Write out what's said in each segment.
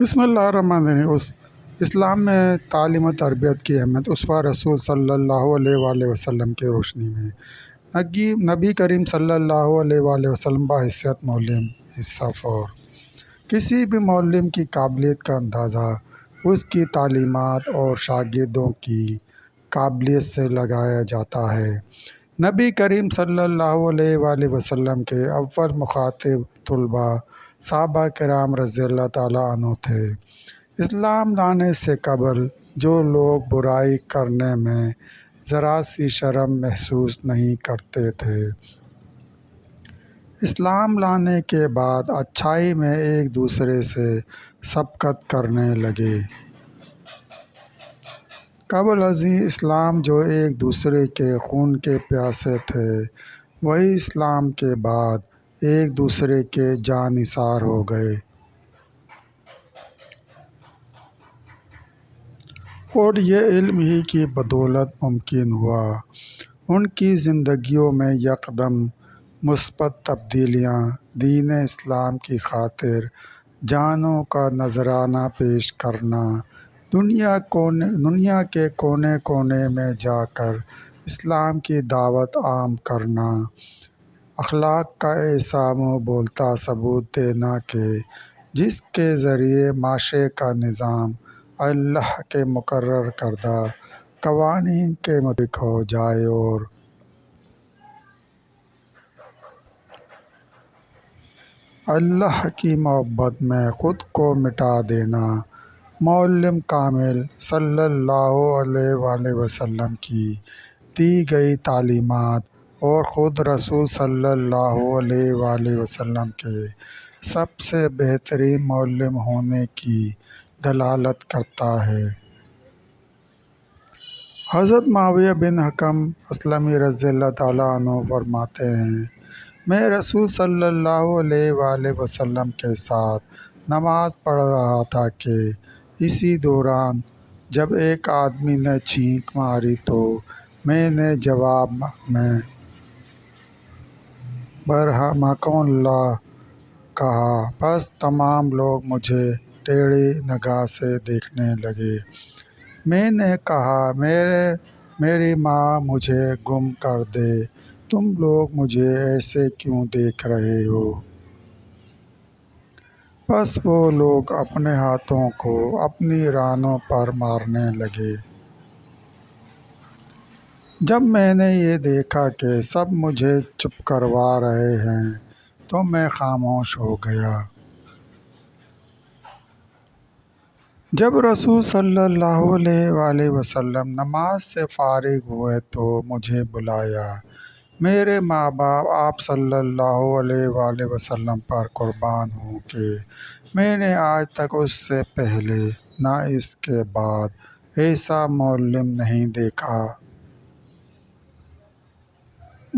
بسم اللہ الرحمن الرحیم۔ اسلام میں تعلیم و تربیت کی اہمیت اسوہ رسول صلی اللہ علیہ وآلہ وسلم کی روشنی میں نبی کریم صلی اللہ علیہ وآلہ وسلم بحیثیت معلم حصہ فور۔ کسی بھی معلم کی قابلیت کا اندازہ اس کی تعلیمات اور شاگردوں کی قابلیت سے لگایا جاتا ہے۔ نبی کریم صلی اللہ علیہ وآلہ وسلم کے اول مخاطب طلباء صحابہ کرام رضی اللہ تعالیٰ عنہ تھے۔ اسلام لانے سے قبل جو لوگ برائی کرنے میں ذرا سی شرم محسوس نہیں کرتے تھے، اسلام لانے کے بعد اچھائی میں ایک دوسرے سے سبقت کرنے لگے۔ قبل ازیں اسلام جو ایک دوسرے کے خون کے پیاسے تھے، وہی اسلام کے بعد ایک دوسرے کے جاں نثار ہو گئے، اور یہ علم ہی کی بدولت ممکن ہوا۔ ان کی زندگیوں میں یکدم مثبت تبدیلیاں دین اسلام کی خاطر جانوں کا نذرانہ پیش کرنا، دنیا کے کونے کونے میں جا کر اسلام کی دعوت عام کرنا، اخلاق کا ایسا منہ بولتا ثبوت دینا کہ جس کے ذریعے معاشرے کا نظام اللہ کے مقرر کردہ قوانین کے مطابق ہو جائے، اور اللہ کی محبت میں خود کو مٹا دینا۔ معلم کامل صلی اللہ علیہ وآلہ وسلم کی دی گئی تعلیمات اور خود رسول صلی اللہ علیہ وآلہ وسلم کے سب سے بہترین معلم ہونے کی دلالت کرتا ہے۔ حضرت معاویہ بن حکم اسلمی رضی اللہ تعالیٰ عنہ فرماتے ہیں، میں رسول صلی اللہ علیہ وآلہ وسلم کے ساتھ نماز پڑھ رہا تھا کہ اسی دوران جب ایک آدمی نے چھینک ماری تو میں نے جواب میں برحمکم اللہ کہا، بس تمام لوگ مجھے ٹیڑھی نگاہ سے دیکھنے لگے۔ میں نے کہا، میری ماں مجھے گم کر دے، تم لوگ مجھے ایسے کیوں دیکھ رہے ہو؟ بس وہ لوگ اپنے ہاتھوں کو اپنی رانوں پر مارنے لگے۔ جب میں نے یہ دیکھا کہ سب مجھے چپ کروا رہے ہیں تو میں خاموش ہو گیا۔ جب رسول صلی اللہ علیہ وآلہ وسلم نماز سے فارغ ہوئے تو مجھے بلایا۔ میرے ماں باپ آپ صلی اللہ علیہ وآلہ وسلم پر قربان ہوں کہ میں نے آج تک اس سے پہلے نہ اس کے بعد ایسا معلم نہیں دیکھا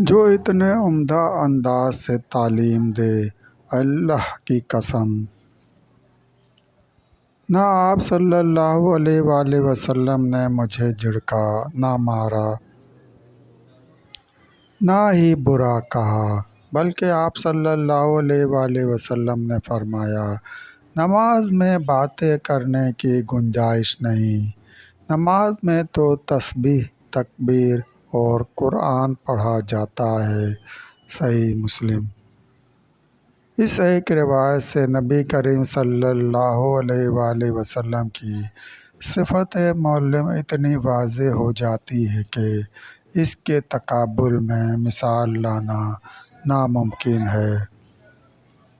جو اتنے عمدہ انداز سے تعلیم دے۔ اللہ کی قسم، نہ آپ صلی اللہ علیہ وآلہ وسلم نے مجھے جھڑکا، نہ مارا، نہ ہی برا کہا، بلکہ آپ صلی اللہ علیہ وآلہ وسلم نے فرمایا، نماز میں باتیں کرنے کی گنجائش نہیں، نماز میں تو تسبیح، تکبیر اور قرآن پڑھا جاتا ہے۔ صحیح مسلم۔ اس ایک روایت سے نبی کریم صلی اللہ علیہ وآلہ وسلم کی صفت معلم اتنی واضح ہو جاتی ہے کہ اس کے تقابل میں مثال لانا ناممکن ہے۔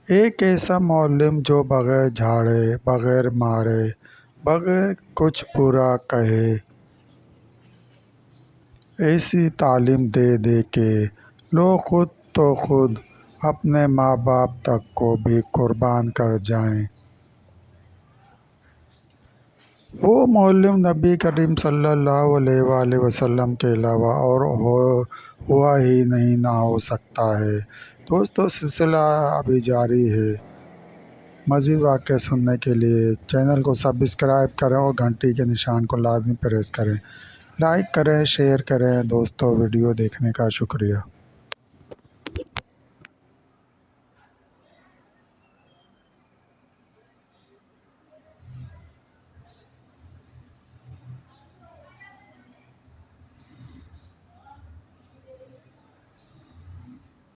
ایک ایسا معلم جو بغیر جھاڑے، بغیر مارے، بغیر کچھ برا کہے ایسی تعلیم دے کہ لوگ خود اپنے ماں باپ تک کو بھی قربان کر جائیں۔ وہ معلم نبی کریم صلی اللہ علیہ وآلہ وسلم کے علاوہ اور ہوا ہی نہیں، نہ ہو سکتا ہے۔ دوستو، سلسلہ ابھی جاری ہے۔ مزید واقعے سننے کے لیے چینل کو سبسکرائب کریں اور گھنٹی کے نشان کو لازمی پریس کریں۔ لائک کریں، شیئر کریں۔ دوستو، ویڈیو دیکھنے کا شکریہ۔